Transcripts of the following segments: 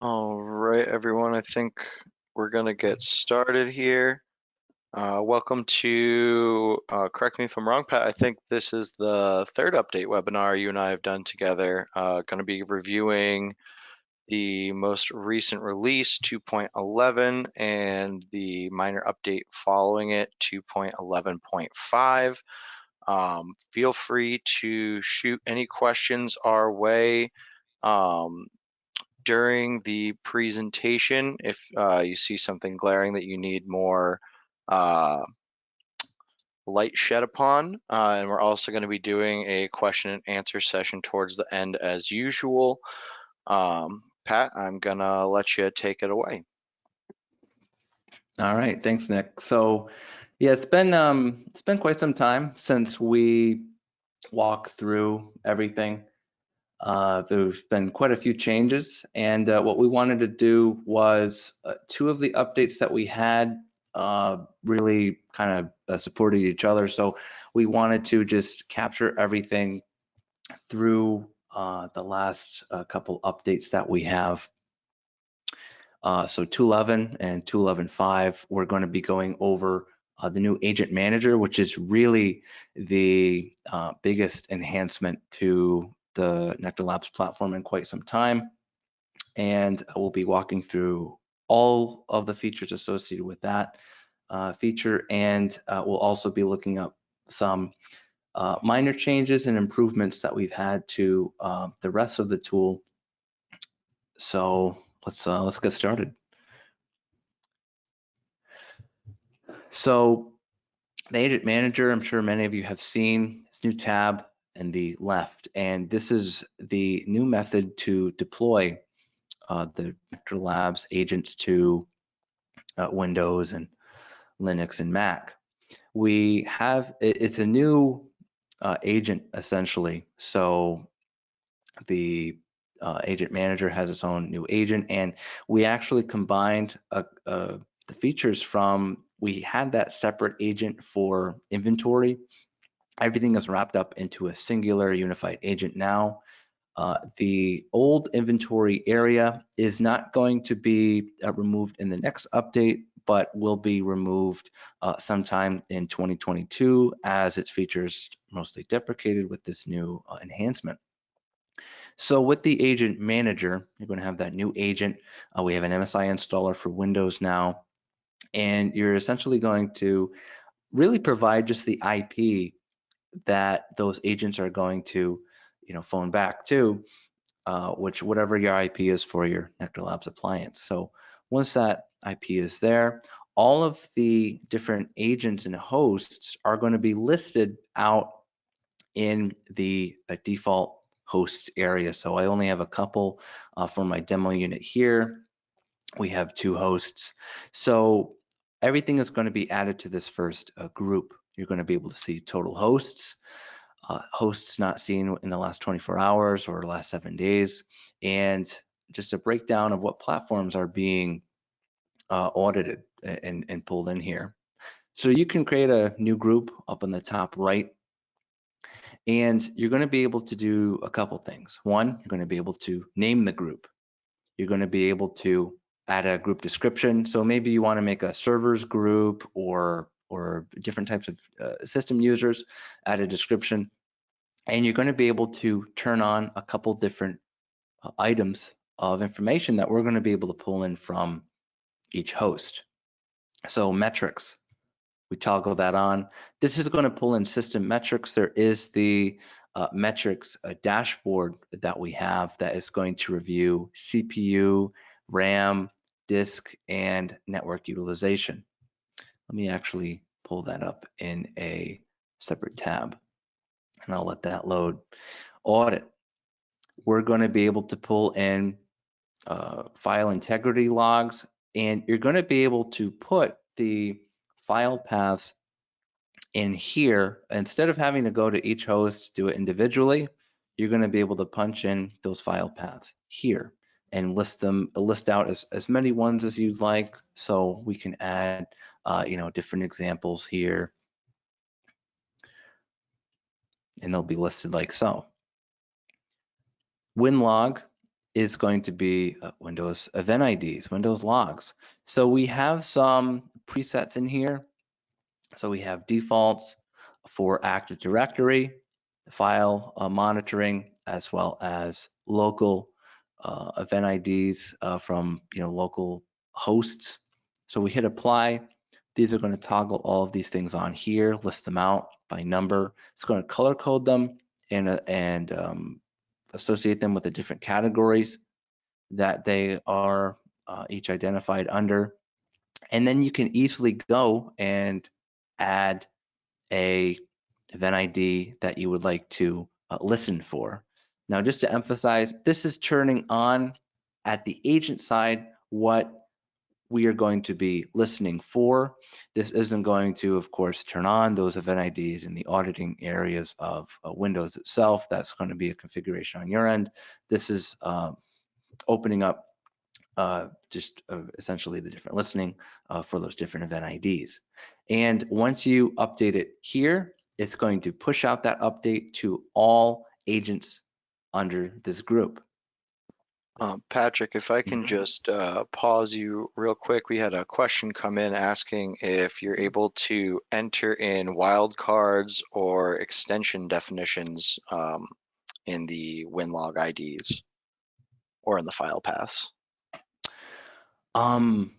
All right, everyone, I think we're going to get started here. Welcome to, correct me if I'm wrong, Pat, I think this is the third update webinar you and I have done together. Going to be reviewing the most recent release, 2.11, and the minor update following it, 2.11.5. Feel free to shoot any questions our way. During the presentation, if you see something glaring that you need more uh, light shed upon, and we're also going to be doing a question and answer session towards the end as usual. Pat, I'm gonna let you take it away. All right, thanks, Nick. So, yeah, it's been quite some time since we walked through everything. There's been quite a few changes, and what we wanted to do was two of the updates that we had really kind of supported each other. So we wanted to just capture everything through the last couple updates that we have. So 2.11 and 2.11.5, we're going to be going over the new agent manager, which is really the biggest enhancement to the NeQter Labs platform in quite some time. And we'll be walking through all of the features associated with that feature. And we'll also be looking up some minor changes and improvements that we've had to the rest of the tool. So let's get started. So the agent manager, I'm sure many of you have seen this new tab in the left, and this is the new method to deploy the NeQter Labs agents to Windows and Linux and Mac. We have, it's a new agent essentially. So the agent manager has its own new agent, and we actually combined the features from, we had that separate agent for inventory. Everything is wrapped up into a singular unified agent now. The old inventory area is not going to be removed in the next update, but will be removed sometime in 2022 as its features mostly deprecated with this new enhancement. So with the agent manager, you're going to have that new agent. We have an MSI installer for Windows now, and you're essentially going to really provide just the IP that those agents are going to, phone back to, which whatever your IP is for your NeQter Labs appliance. So once that IP is there, all of the different agents and hosts are going to be listed out in the default hosts area. So I only have a couple for my demo unit here. We have 2 hosts. So everything is going to be added to this first group. You're going to be able to see total hosts, hosts not seen in the last 24 hours or last 7 days, and just a breakdown of what platforms are being audited and pulled in here. So you can create a new group up in the top right, and you're going to be able to do a couple things. One, you're going to be able to name the group. You're going to be able to add a group description. So maybe you want to make a servers group or different types of system users, add a description. And you're going to be able to turn on a couple different items of information that we're going to be able to pull in from each host. So metrics, we toggle that on. This is going to pull in system metrics. There is the metrics dashboard that we have that is going to review CPU, RAM, disk, and network utilization. Let me actually pull that up in a separate tab, and I'll let that load. Audit, we're going to be able to pull in file integrity logs, and you're going to be able to put the file paths in here. Instead of having to go to each host, do it individually, you're going to be able to punch in those file paths here and list out as many ones as you'd like. So we can add, different examples here, and they'll be listed like so. WinLog is going to be Windows event IDs, Windows logs. So we have some presets in here. So we have defaults for Active Directory, file monitoring, as well as local event IDs from local hosts. So we hit apply. These are going to toggle all of these things on here, list them out by number. It's going to color code them and associate them with the different categories that they are each identified under. And then you can easily go and add a event ID that you would like to listen for. Now, just to emphasize, this is turning on at the agent side what we are going to be listening for. This isn't going to, of course, turn on those event IDs in the auditing areas of Windows itself. That's going to be a configuration on your end. This is opening up just essentially the different listening for those different event IDs. And once you update it here, it's going to push out that update to all agents under this group. Patrick, if I can Mhm. just pause you real quick, we had a question come in asking if you're able to enter in wildcards or extension definitions in the WinLog IDs or in the file paths. Um,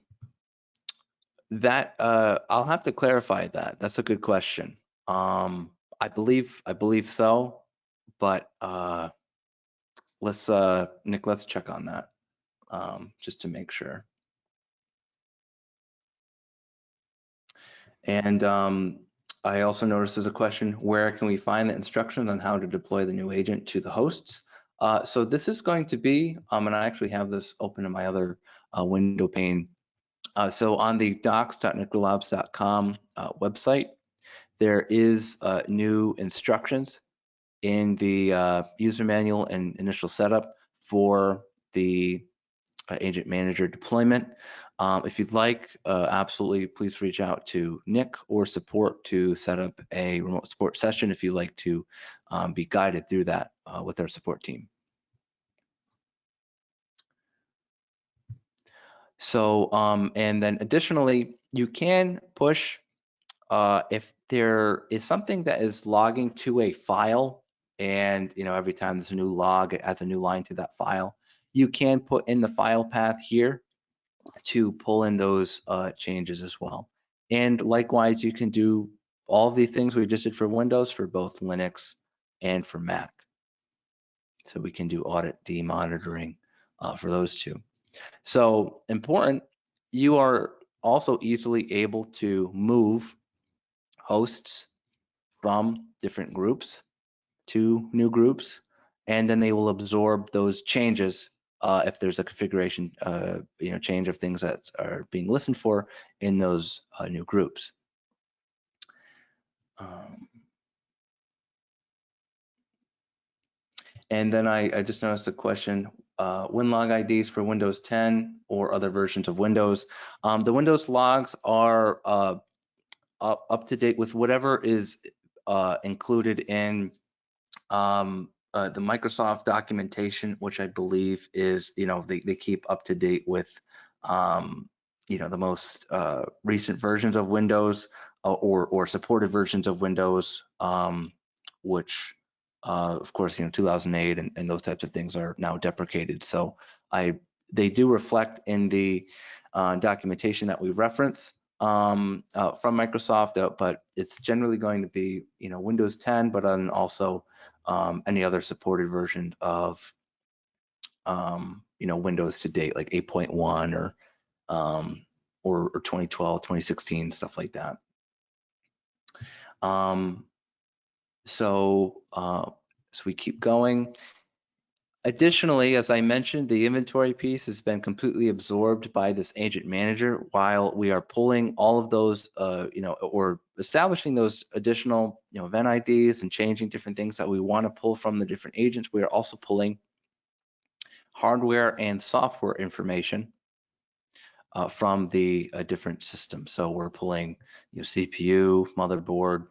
that I'll have to clarify that. That's a good question. I believe so, but let's Nick, let's check on that just to make sure. And I also noticed there's a question, where can we find the instructions on how to deploy the new agent to the hosts? So this is going to be, and I actually have this open in my other window pane. So on the docs.nuclearlabs.com website, there is new instructions in the user manual and initial setup for the agent manager deployment. If you'd like, absolutely, please reach out to Nick or support to set up a remote support session if you'd like to be guided through that with our support team. So, and then additionally, you can push if there is something that is logging to a file, and every time there's a new log, it adds a new line to that file. You can put in the file path here to pull in those changes as well. And likewise, you can do all of these things we just did for Windows for both Linux and for Mac. So we can do audit demonitoring for those two. So important, you are also easily able to move hosts from different groups to new groups, and then they will absorb those changes if there's a configuration change of things that are being listened for in those new groups. And then I just noticed a question, WinLog IDs for Windows 10 or other versions of Windows. The Windows logs are up to date with whatever is included in the Microsoft documentation, which I believe is, they keep up to date with, the most recent versions of Windows or supported versions of Windows, which, of course, 2008 and those types of things are now deprecated. So they do reflect in the documentation that we reference from Microsoft, but it's generally going to be, Windows 10, but then also any other supported version of Windows to date, like 8.1 or 2012, 2016, stuff like that. So we keep going. Additionally, as I mentioned, the inventory piece has been completely absorbed by this agent manager while we are pulling all of those, or establishing those additional, event IDs and changing different things that we want to pull from the different agents. We are also pulling hardware and software information from the different systems. So we're pulling CPU, motherboard,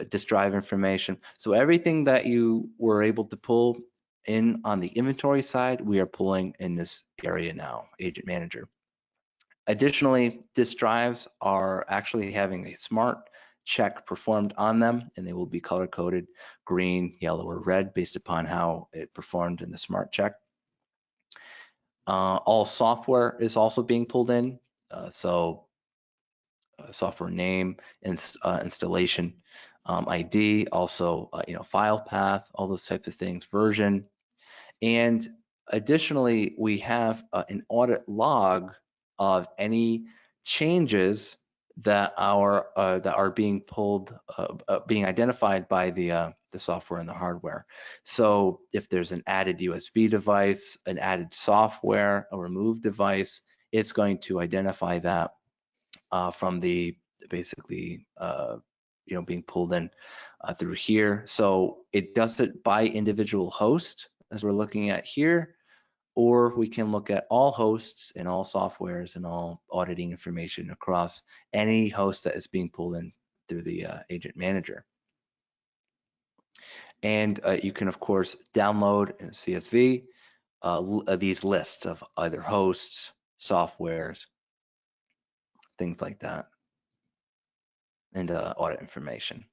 disk drive information. So everything that you were able to pull in on the inventory side, we are pulling in this area now, Agent Manager. Additionally, disk drives are actually having a smart check performed on them, and they will be color coded green, yellow, or red based upon how it performed in the smart check. All software is also being pulled in, software name, installation ID, also file path, all those types of things, version. And additionally, we have an audit log of any changes that are being pulled, being identified by the software and the hardware. So if there's an added USB device, an added software, a removed device, it's going to identify that from the basically being pulled in through here. So it does it by individual host, as we're looking at here, or we can look at all hosts and all softwares and all auditing information across any host that is being pulled in through the Agent Manager. And you can, of course, download in CSV these lists of either hosts, softwares, things like that, and audit information.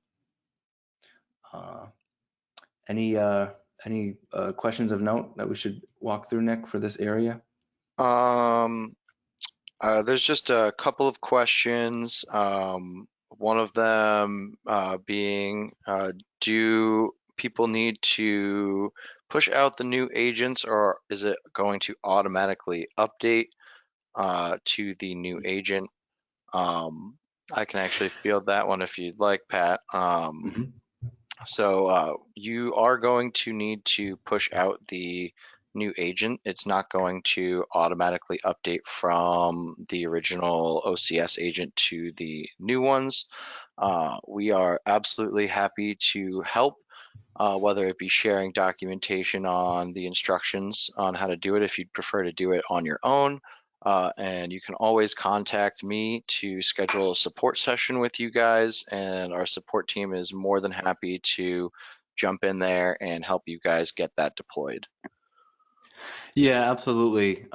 Any questions of note that we should walk through, Nick, for this area? There's just a couple of questions. One of them being, do people need to push out the new agents, or is it going to automatically update to the new agent? I can actually field that one if you'd like, Pat. So you are going to need to push out the new agent. It's not going to automatically update from the original OCS agent to the new ones. We are absolutely happy to help, whether it be sharing documentation on the instructions on how to do it if you'd prefer to do it on your own. And you can always contact me to schedule a support session with you guys, and our support team is more than happy to jump in there and help you guys get that deployed. Yeah, absolutely.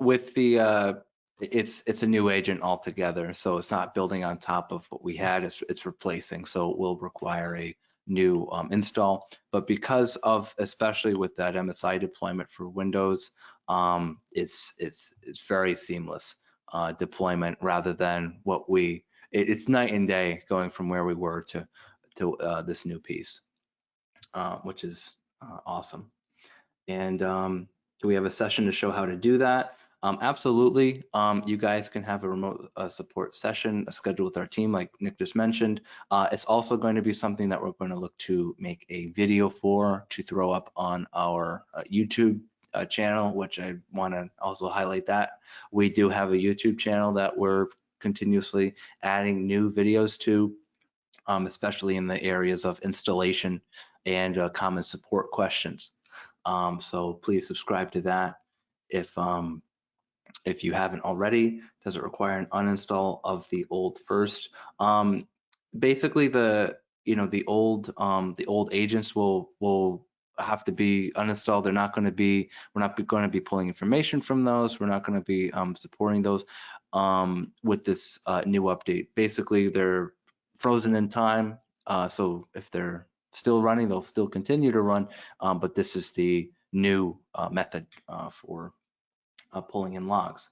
With the it's a new agent altogether, so it's not building on top of what we had. It's replacing, so it will require a new install. But because of, especially with that MSI deployment for Windows, it's very seamless deployment rather than what it's night and day going from where we were to this new piece, which is awesome. And do we have a session to show how to do that? Absolutely. You guys can have a remote support session scheduled with our team, like Nick just mentioned. It's also going to be something that we're going to look to make a video to throw up on our YouTube channel, which I want to also highlight that. We do have a YouTube channel that we're continuously adding new videos to, especially in the areas of installation and common support questions. So please subscribe to that if you haven't already. Does it require an uninstall of the old first? Basically, the old agents will have to be uninstalled. We're not going to be pulling information from those. We're not going to be supporting those with this new update. Basically, they're frozen in time. So if they're still running, they'll still continue to run. But this is the new method for pulling in logs.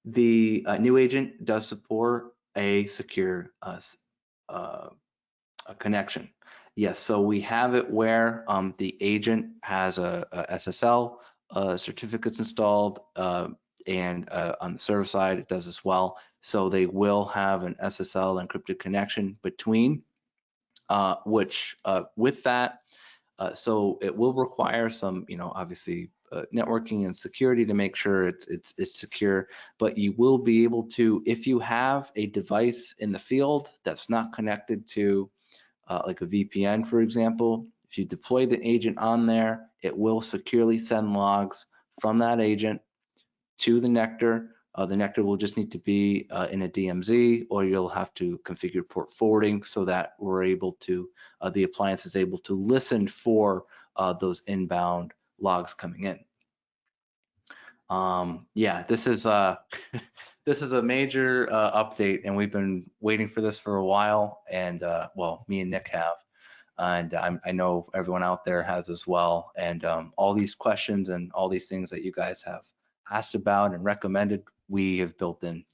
The new agent does support a secure a connection. Yes, so we have it where the agent has a SSL certificates installed, and on the server side it does as well. So they will have an SSL encrypted connection between, which with that, so it will require some, obviously networking and security to make sure it's secure, but you will be able to, if you have a device in the field that's not connected to like a VPN, for example, if you deploy the agent on there, it will securely send logs from that agent to the NeQter. The NeQter will just need to be in a DMZ, or you'll have to configure port forwarding so that we're able to, the appliance is able to listen for those inbound logs coming in. Yeah, this is this is a major update, and we've been waiting for this for a while. And well, me and Nick have, and I know everyone out there has as well. And all these questions and all these things that you guys have asked about and recommended, we have built in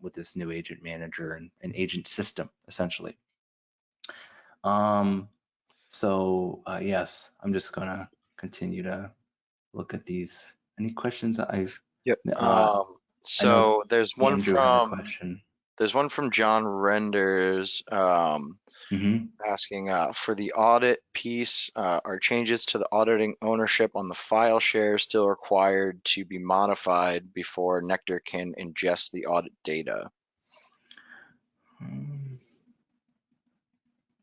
with this new agent manager and agent system, essentially. So yes, I'm just gonna continue to look at these. Any questions that Yep. I know So Andrew had a question. there's one from John Renders, Hmm. asking, for the audit piece, are changes to the auditing ownership on the file share still required to be modified before NeQter can ingest the audit data?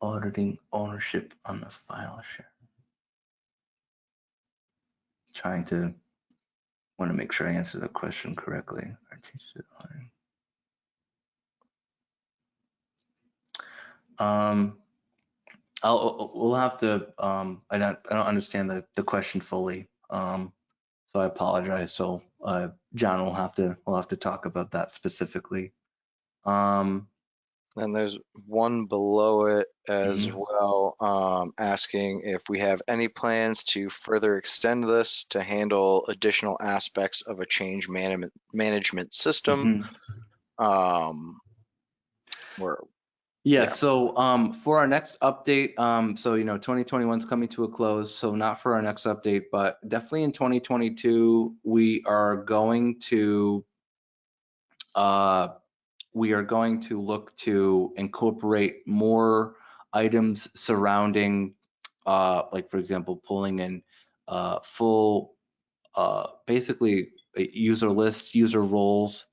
Auditing ownership on the file share. Trying to want to make sure I answer the question correctly. Um, we'll have to. I don't understand the question fully. So I apologize. So John, we'll have to talk about that specifically. And there's one below it as Mhm. well, asking if we have any plans to further extend this to handle additional aspects of a change management system. Mhm. Where, Yeah, yeah, so for our next update, so 2021 is coming to a close, so not for our next update, but definitely in 2022 uh, we are going to look to incorporate more items surrounding, like for example, pulling in full basically user lists, user roles,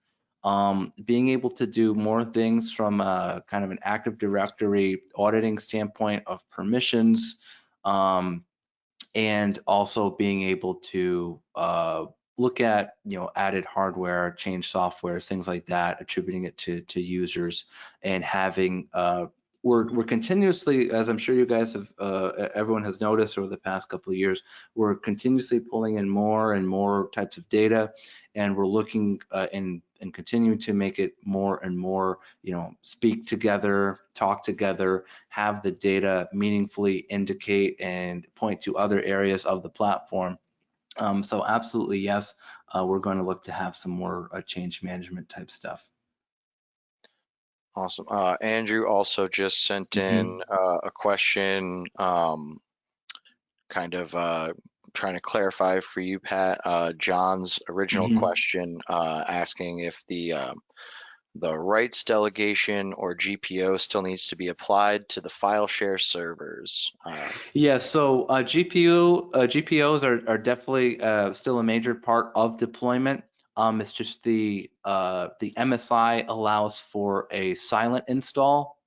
being able to do more things from kind of an Active Directory auditing standpoint of permissions, um, and also being able to look at added hardware, change softwares, things like that, attributing it to users, and having we're continuously, as I'm sure you guys have, everyone has noticed over the past couple of years, we're continuously pulling in more and more types of data, and we're looking and continuing to make it more and more, speak together, talk together, have the data meaningfully indicate and point to other areas of the platform. So absolutely, yes, we're going to look to have some more change management type stuff. awesome. Andrew also just sent Hmm. in a question, kind of trying to clarify for you, Pat, John's original Hmm. question, asking if the rights delegation or GPO still needs to be applied to the file share servers. Yeah, so GPOs are definitely still a major part of deployment. It's just the MSI allows for a silent install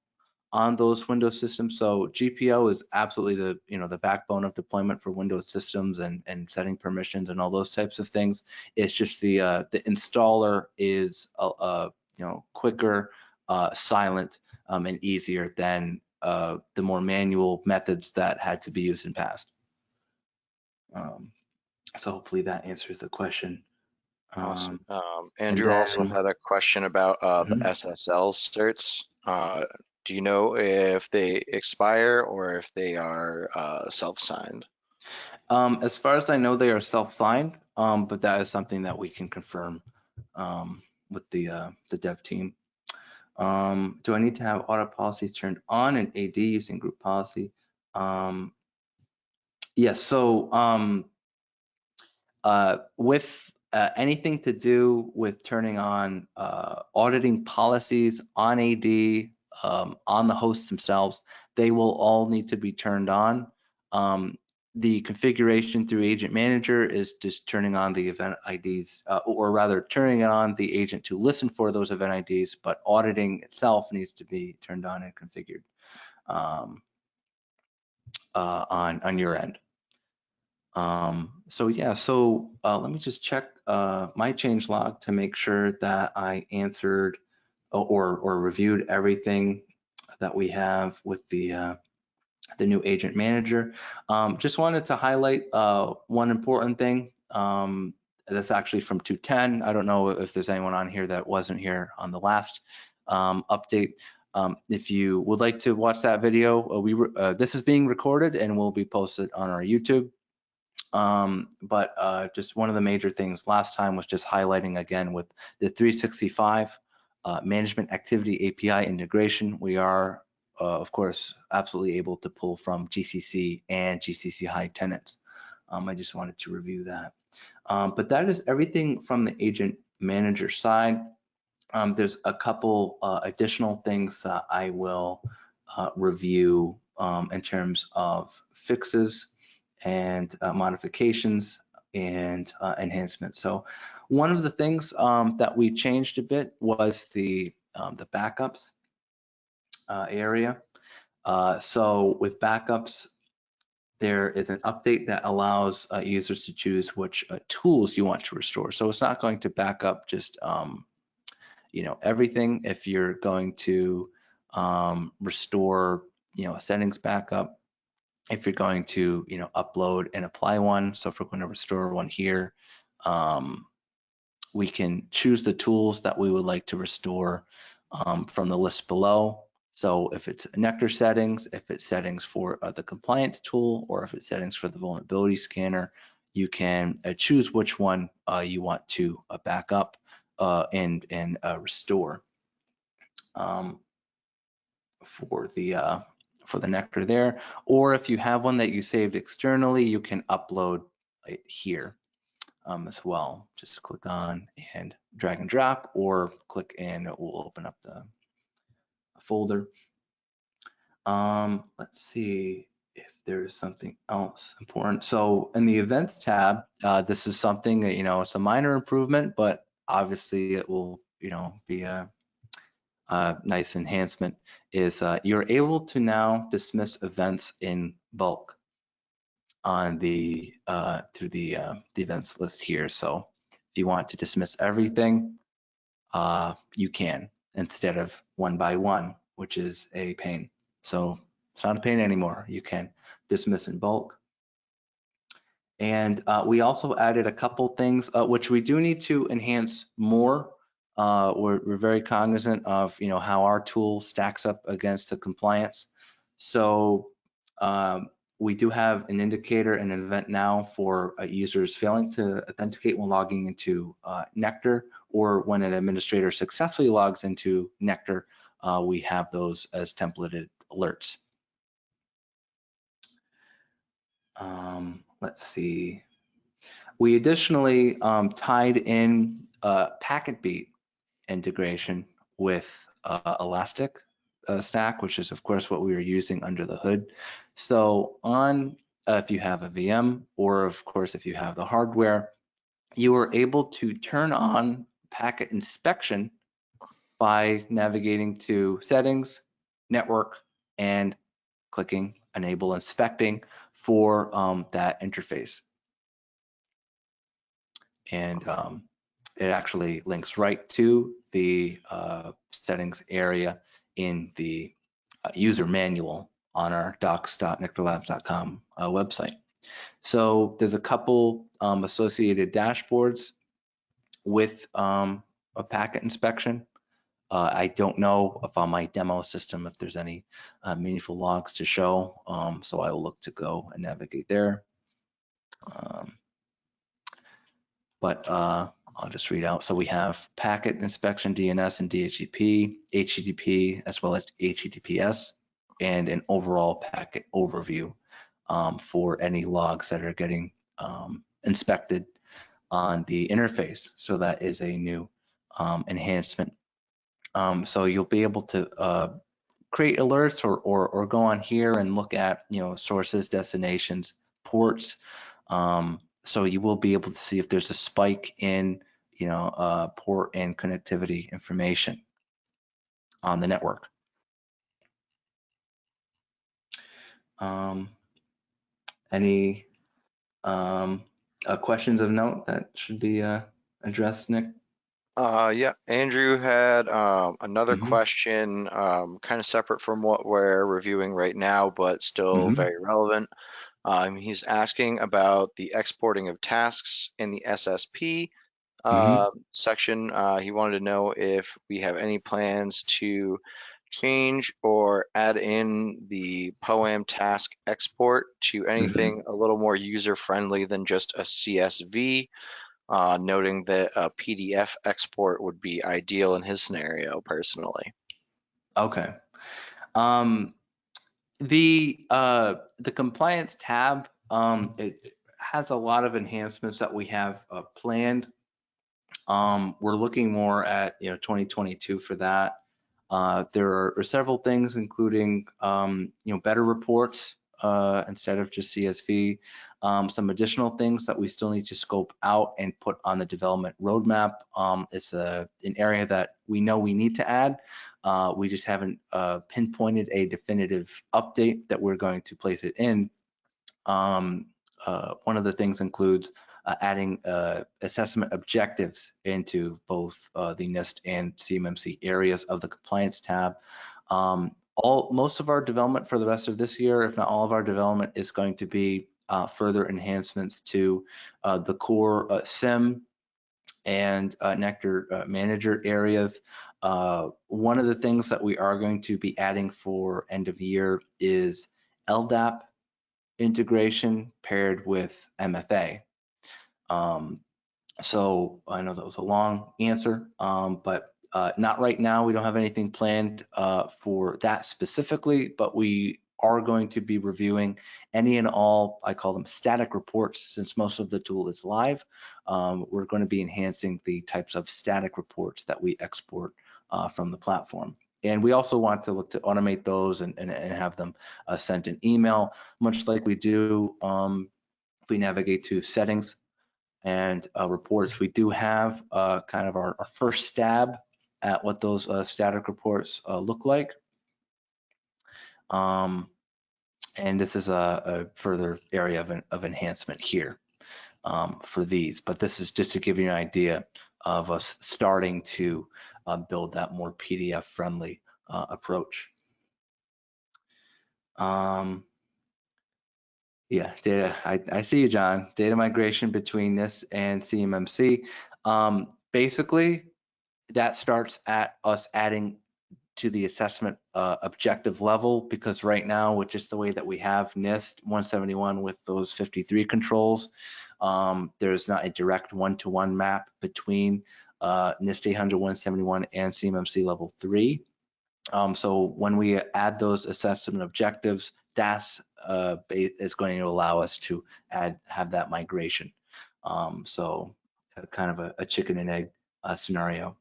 on those Windows systems. So GPO is absolutely the backbone of deployment for Windows systems and setting permissions and all those types of things. It's just the installer is quicker, silent, and easier than the more manual methods that had to be used in past. Um, so hopefully that answers the question. Awesome. And Andrew also then had a question about the mhm. SSL certs. Do you know if they expire or if they are self-signed? As far as I know, they are self-signed, but that is something that we can confirm with the dev team. Do I need to have audit policies turned on in AD using group policy? Yes. So with anything to do with turning on auditing policies on AD, on the hosts themselves, they will all need to be turned on. The configuration through Agent Manager is just turning on the event IDs, or rather turning on the agent to listen for those event IDs, but auditing itself needs to be turned on and configured on your end. So yeah, so let me just check my change log to make sure that I answered or reviewed everything that we have with the the new agent manager. Just wanted to highlight one important thing. That's actually from 210. I don't know if there's anyone on here that wasn't here on the last update. If you would like to watch that video, this is being recorded and will be posted on our YouTube. But just one of the major things last time was just highlighting again with the 365 management activity API integration. We are, of course, absolutely able to pull from GCC and GCC high tenants. I just wanted to review that. But that is everything from the agent manager side. There's a couple additional things that I will review in terms of fixes and modifications and enhancements. So one of the things that we changed a bit was the backups area. So with backups, there is an update that allows users to choose which tools you want to restore. So it's not going to back up just everything. If you're going to restore a settings backup, if you're going to upload and apply one, so if we're going to restore one here, we can choose the tools that we would like to restore from the list below. So if it's NeQter settings, if it's settings for the compliance tool, or if it's settings for the vulnerability scanner, you can choose which one you want to back up and restore for the NeQter there. Or if you have one that you saved externally, you can upload it here as well. Just click on and drag and drop, or click and it will open up the folder. Let's see if there's something else important. So in the events tab, this is something that, it's a minor improvement, but obviously it will, be a nice enhancement, is you're able to now dismiss events in bulk on the through the events list here. So if you want to dismiss everything, you can, instead of one by one, which is a pain. So it's not a pain anymore. You can dismiss in bulk. And we also added a couple things which we do need to enhance more. We're very cognizant of how our tool stacks up against the compliance. So we do have an indicator and an event now for users failing to authenticate when logging into NeQter, or when an administrator successfully logs into NeQter, we have those as templated alerts. Let's see. We additionally tied in packet beat integration with Elastic Stack, which is of course what we were using under the hood. So if you have a VM, or of course if you have the hardware, you are able to turn on packet inspection by navigating to settings, network, and clicking enable inspecting for that interface. And it actually links right to the settings area in the user manual on our docs.nectarlabs.com website. So there's a couple associated dashboards with a packet inspection. I don't know if on my demo system if there's any meaningful logs to show, so I will look to go and navigate there. But I'll just read out. So we have packet inspection, DNS and DHCP, HTTP, as well as HTTPS, and an overall packet overview for any logs that are getting inspected on the interface. So that is a new enhancement. So you'll be able to create alerts or go on here and look at sources, destinations, ports. So you will be able to see if there's a spike in port and connectivity information on the network. Any questions of note that should be addressed, Nick? Yeah, Andrew had another Hmm. question, kind of separate from what we're reviewing right now, but still Hmm. very relevant. He's asking about the exporting of tasks in the SSP Hmm. section. He wanted to know if we have any plans to change or add in the POAM task export to Hmm. anything a little more user-friendly than just a CSV, noting that a PDF export would be ideal in his scenario personally. Okay. Um, the compliance tab, it has a lot of enhancements that we have planned. We're looking more at 2022 for that. There are several things, including better reports instead of just CSV. Some additional things that we still need to scope out and put on the development roadmap. It's an area that we know we need to add. We just haven't pinpointed a definitive update that we're going to place it in. Um, One of the things includes adding assessment objectives into both the NIST and CMMC areas of the compliance tab. Most of our development for the rest of this year, if not all of our development, is going to be further enhancements to the core SIM and NeQter Manager areas. One of the things that we are going to be adding for end of year is LDAP integration paired with MFA. Um, so I know that was a long answer, but not right now. We don't have anything planned for that specifically, but we are going to be reviewing any and all, I call them static reports, since most of the tool is live. We're going to be enhancing the types of static reports that we export from the platform. And we also want to look to automate those and have them sent in email, much like we do if we navigate to settings and reports. We do have kind of our first stab at what those static reports look like. Um, and this is a further area of enhancement here for these. But this is just to give you an idea of us starting to build that more PDF friendly approach. Yeah, data. I see you, John. Data migration between this and CMMC. Basically, that starts at us adding to the assessment objective level, because right now, with just the way that we have NIST 171 with those 53 controls, there's not a direct one-to-one map between NIST 800 171 and CMMC level 3. So when we add those assessment objectives, DAS is going to allow us to have that migration. So kind of a chicken and egg scenario.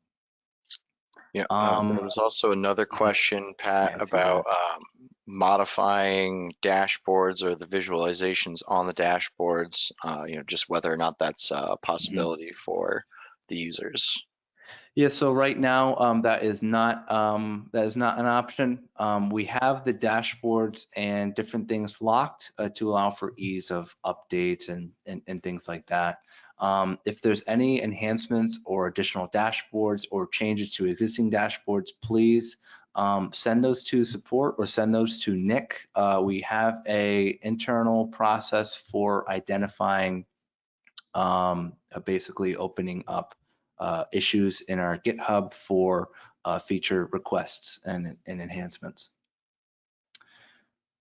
Yeah, there Um, was also another mhm. question, Pat, Yeah, I see about that. modifying dashboards or the visualizations on the dashboards, just whether or not that's a Mhm. possibility for the users. Yeah, so right now that is not an option. We have the dashboards and different things locked to allow for ease of updates and things like that. If there's any enhancements or additional dashboards or changes to existing dashboards, please send those to support or send those to Nick. We have a internal process for identifying basically opening up issues in our GitHub for feature requests and enhancements.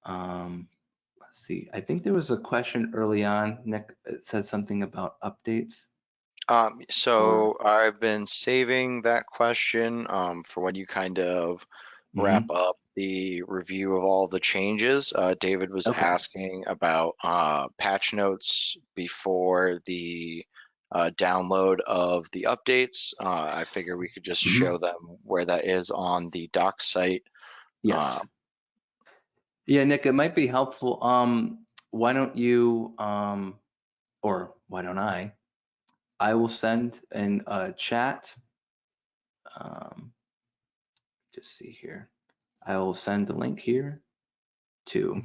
Let's see, I think there was a question early on, Nick, it said something about updates or, So I've been saving that question for when you kind of wrap mhm. up the review of all the changes. David was Okay. asking about patch notes before the download of the updates. I figure we could just Mhm. show them where that is on the doc site. Yes. Uh, Yeah, Nick, it might be helpful. Why don't you, or why don't I will send in a chat. Um, just see here. I will send the link here to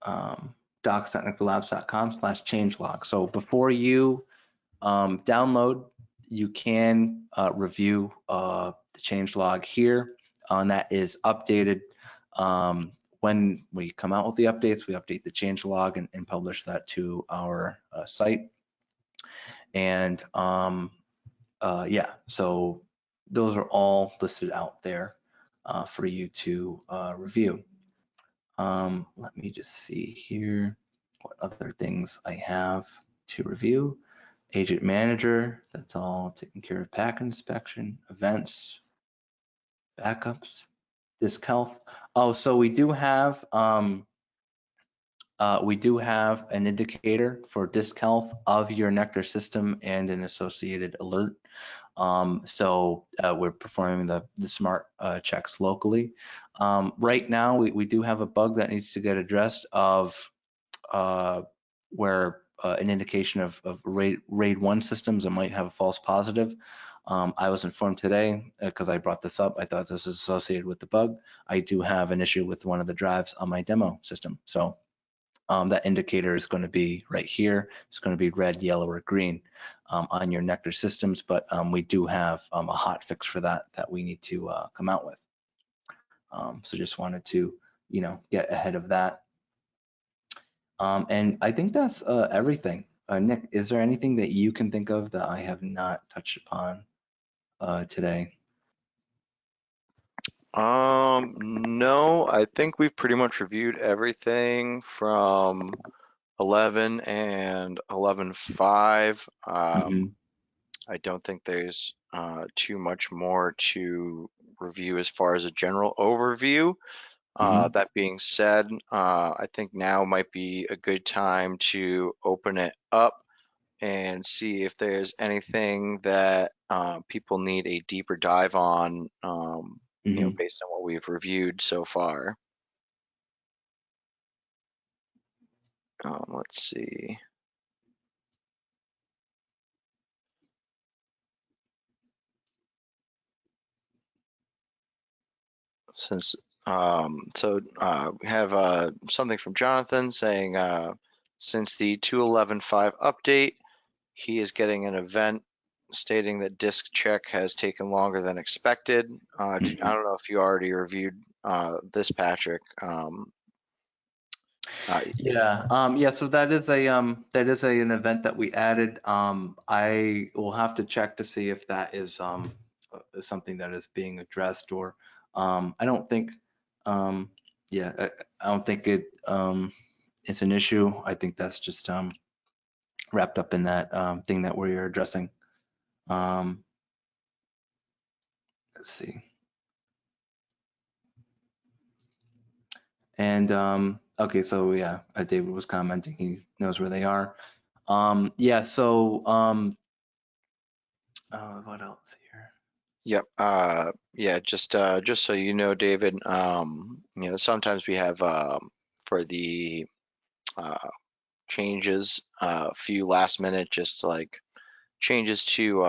docstechnicallabs.com/changelog. So before you download you can review the changelog here, and that is updated. When we come out with the updates, we update the changelog and publish that to our site. And yeah, so those are all listed out there for you to review. Let me just see here what other things I have to review. Agent manager, that's all taken care of. Pack inspection, events, backups, disk health. Oh, so we do have an indicator for disk health of your NeQter system and an associated alert. So we're performing the smart checks locally. Right now, we do have a bug that needs to get addressed of where an indication of RAID 1 systems that might have a false positive. I was informed today because I brought this up. I thought this was associated with the bug. I do have an issue with one of the drives on my demo system. So that indicator is going to be right here. It's going to be red, yellow, or green on your NeQter systems, but we do have a hot fix for that we need to come out with. So just wanted to, get ahead of that. And I think that's everything. Nick, is there anything that you can think of that I have not touched upon today? No, I think we've pretty much reviewed everything from 11 and 11.5. Mm-hmm. I don't think there's too much more to review as far as a general overview. Mm-hmm. That being said, I think now might be a good time to open it up and see if there's anything that people need a deeper dive on, Mm-hmm. based on what we've reviewed so far. Let's see. Since we have something from Jonathan saying since the 2.11.5 update, he is getting an event stating that disk check has taken longer than expected. I Mm-hmm. don't know if you already reviewed this, Patrick. Yeah, so that is an event that we added. I will have to check to see if that is something that is being addressed or I don't think yeah, I don't think it's an issue. I think that's just wrapped up in that thing that we're addressing. Um, let's see. And okay, so yeah, David was commenting. He knows where they are. Yeah, so what else here? Yep. Yeah. Just so you know, David. Sometimes we have for the uh, changes, a few last minute, just like changes to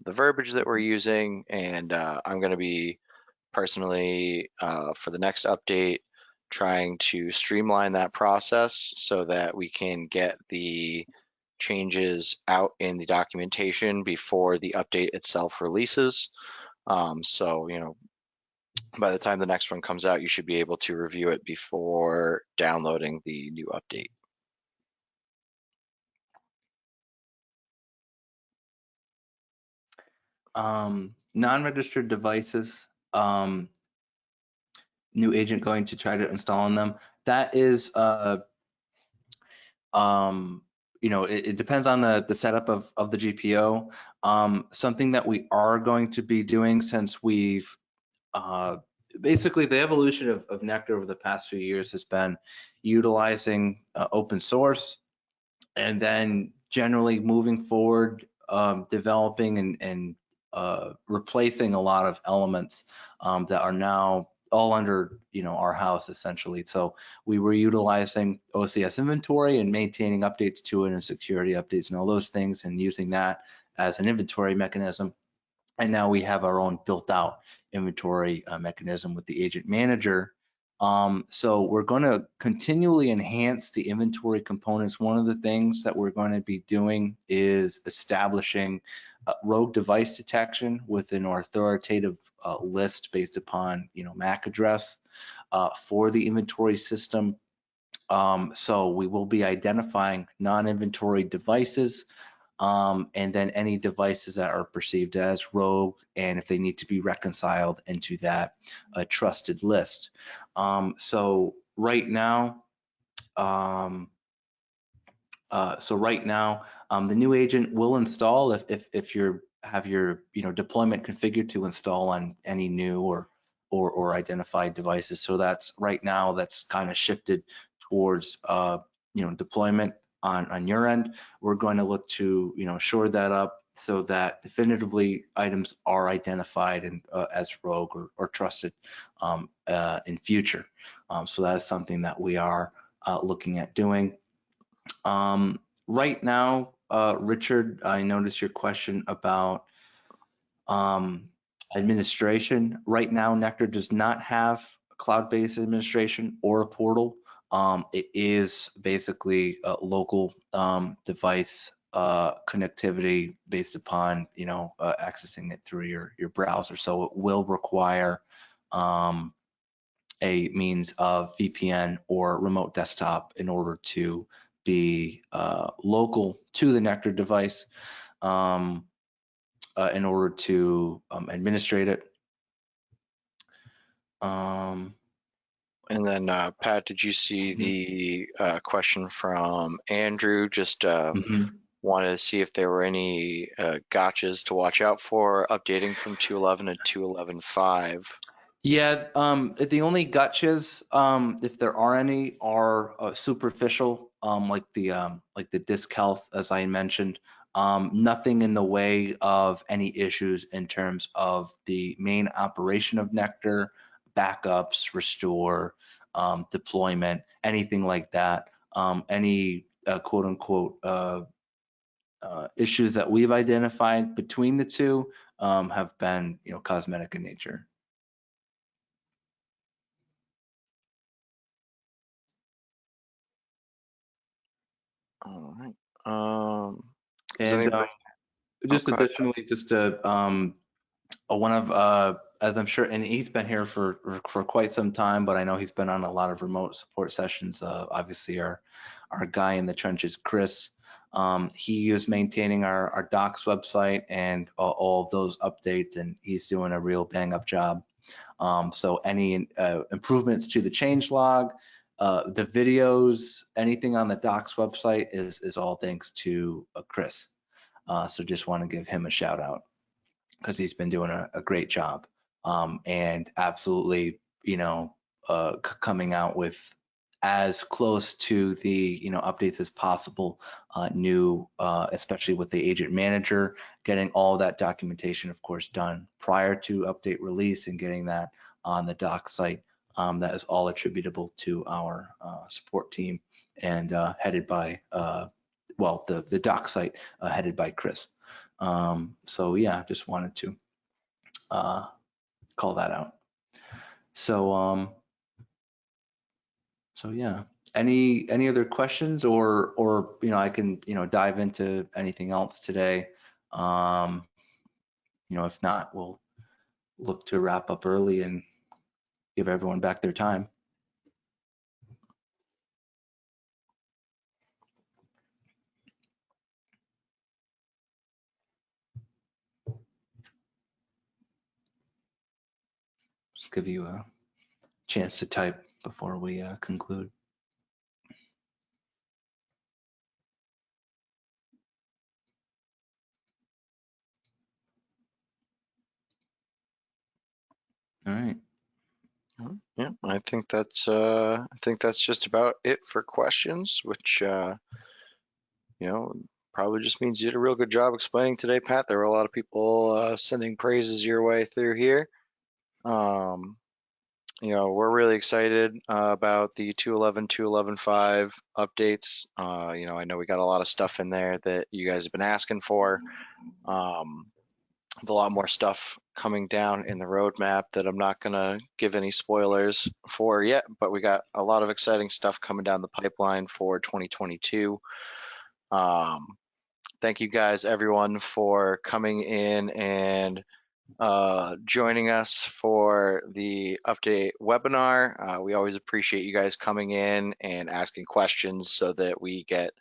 the verbiage that we're using, and I'm going to be personally for the next update trying to streamline that process so that we can get the changes out in the documentation before the update itself releases. So, by the time the next one comes out, you should be able to review it before downloading the new update. Non-registered devices, new agent going to try to install on them. That is, it depends on the setup of the GPO. Something that we are going to be doing since we've basically the evolution of NeQter over the past few years has been utilizing open source and then generally moving forward, developing and replacing a lot of elements that are now all under our house essentially. So we were utilizing OCS inventory and maintaining updates to it and security updates and all those things and using that as an inventory mechanism. And now we have our own built out inventory mechanism with the agent manager. So we're going to continually enhance the inventory components. One of the things that we're going to be doing is establishing rogue device detection with an authoritative list based upon, MAC address for the inventory system. So we will be identifying non-inventory devices, and then any devices that are perceived as rogue, and if they need to be reconciled into that trusted list. So right now, the new agent will install if you have your deployment configured to install on any new or identified devices. So that's right now that's kind of shifted towards deployment on your end. We're going to look to shore that up so that definitively items are identified and as rogue or trusted in future. So that is something that we are looking at doing. Right now, Richard, I noticed your question about administration. Right now, NeQter does not have cloud-based administration or a portal. It is basically a local device connectivity based upon accessing it through your browser. So it will require a means of VPN or remote desktop in order to be local to the NeQter device in order to administrate it. And then Pat, did you see the question from Andrew? Just wanted to see if there were any gotchas to watch out for updating from 2.11 to 2.11.5. Yeah, the only gotchas, if there are any, are superficial, like the disk health, as I mentioned. Nothing in the way of any issues in terms of the main operation of NeQter, backups, restore, deployment, anything like that. Any quote unquote issues that we've identified between the two have been cosmetic in nature. All right. And just additionally, just one of as I'm sure, and he's been here for quite some time, but I know he's been on a lot of remote support sessions. Obviously, our guy in the trenches, Chris, he is maintaining our docs website and all of those updates, and he's doing a real bang up job. So any improvements to the change log, the videos, anything on the docs website is all thanks to Chris. So just want to give him a shout out because he's been doing a great job, and absolutely, coming out with as close to the updates as possible, new, especially with the agent manager, getting all that documentation, of course, done prior to update release and getting that on the doc site. That is all attributable to our support team and headed by, the doc site headed by Chris. So yeah, just wanted to call that out. So yeah, any other questions or I can dive into anything else today. If not, we'll look to wrap up early and give everyone back their time. Just give you a chance to type before we conclude. All right. Yeah, I think that's just about it for questions, which probably just means you did a real good job explaining today, Pat. There were a lot of people sending praises your way through here. We're really excited about the 2.11, 2.11.5 updates. I know we got a lot of stuff in there that you guys have been asking for. With a lot more stuff coming down in the roadmap that I'm not going to give any spoilers for yet, but we got a lot of exciting stuff coming down the pipeline for 2022. Thank you guys, everyone, for coming in and joining us for the update webinar. We always appreciate you guys coming in and asking questions so that we get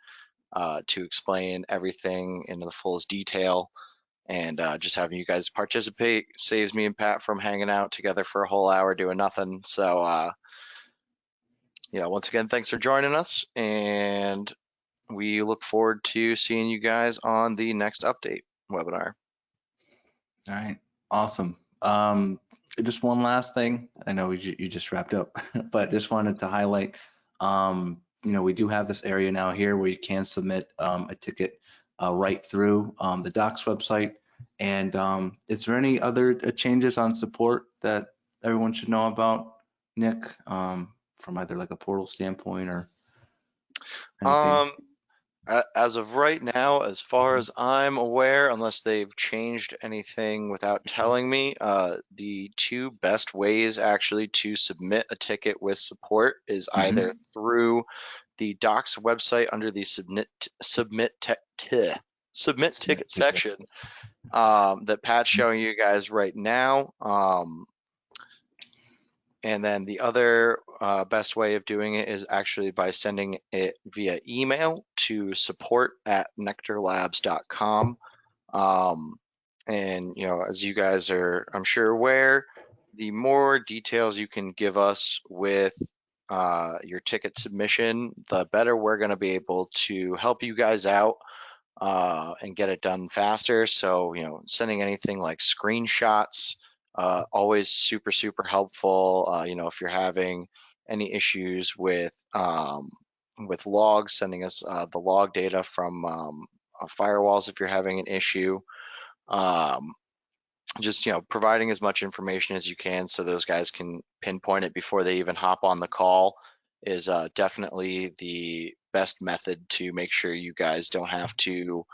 to explain everything into the fullest detail. And just having you guys participate saves me and Pat from hanging out together for a whole hour doing nothing. So, once again, thanks for joining us. And we look forward to seeing you guys on the next update webinar. All right, awesome. Just one last thing. I know you just wrapped up, but just wanted to highlight, we do have this area now here where you can submit a ticket right through the docs website. And is there any other changes on support that everyone should know about, Nick, from either like a portal standpoint or anything? Um, as of right now, as far as I'm aware, unless they've changed anything without telling me, the two best ways actually to submit a ticket with support is either through the docs website under the submit ticket section that Pat's showing you guys right now. And then the other best way of doing it is actually by sending it via email to support@NeQterLabs.com. And, as you guys are, I'm sure, aware, the more details you can give us with your ticket submission, the better we're going to be able to help you guys out and get it done faster. So, sending anything like screenshots, always super, super helpful. If you're having any issues with logs, sending us the log data from firewalls if you're having an issue. Just providing as much information as you can so those guys can pinpoint it before they even hop on the call is definitely the best method to make sure you guys don't have to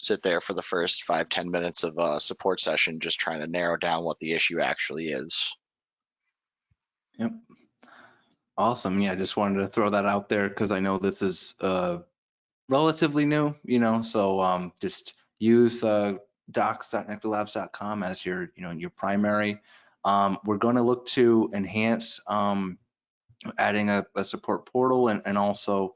sit there for the first 5-10 minutes of a support session just trying to narrow down what the issue actually is. Yep. Awesome. Yeah, I just wanted to throw that out there because I know this is relatively new, so just use docs.nectarlabs.com as your, your primary. We're going to look to enhance adding a support portal and also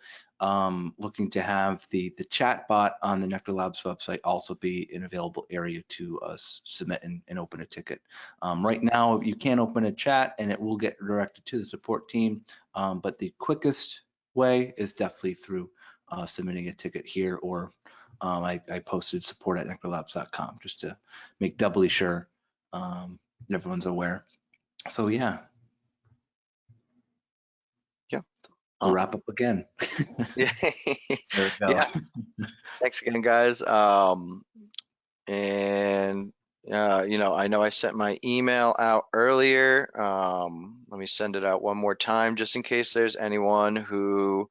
looking to have the chat bot on the NeQter Labs website also be an available area to submit and open a ticket. Right now, you can open a chat and it will get directed to the support team, but the quickest way is definitely through submitting a ticket here, or I posted support@nectarlabs.com just to make doubly sure everyone's aware. So yeah. Yeah. We'll wrap up again. Yeah. There we go. Yeah. Thanks again, guys. And I know I sent my email out earlier. Let me send it out one more time just in case there's anyone who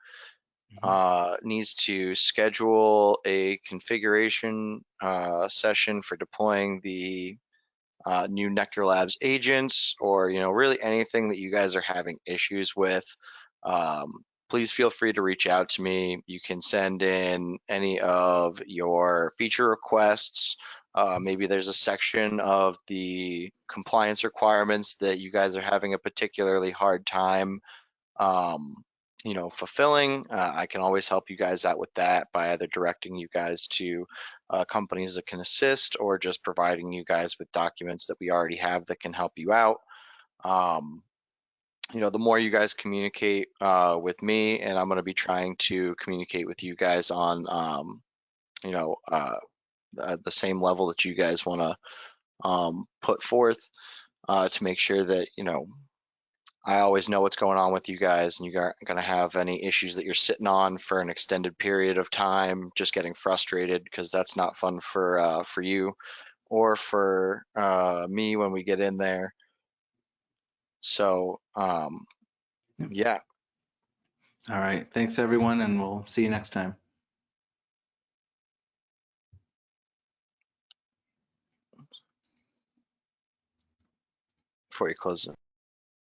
needs to schedule a configuration session for deploying the new NeQter Labs agents, or really anything that you guys are having issues with. Please feel free to reach out to me. You can send in any of your feature requests. Maybe there's a section of the compliance requirements that you guys are having a particularly hard time fulfilling. I can always help you guys out with that by either directing you guys to companies that can assist, or just providing you guys with documents that we already have that can help you out. The more you guys communicate with me, and I'm going to be trying to communicate with you guys on, the same level that you guys want to put forth to make sure that, I always know what's going on with you guys, and you aren't going to have any issues that you're sitting on for an extended period of time, just getting frustrated, because that's not fun for you or for me when we get in there. So, yeah. All right. Thanks, everyone, and we'll see you next time. Before you close it.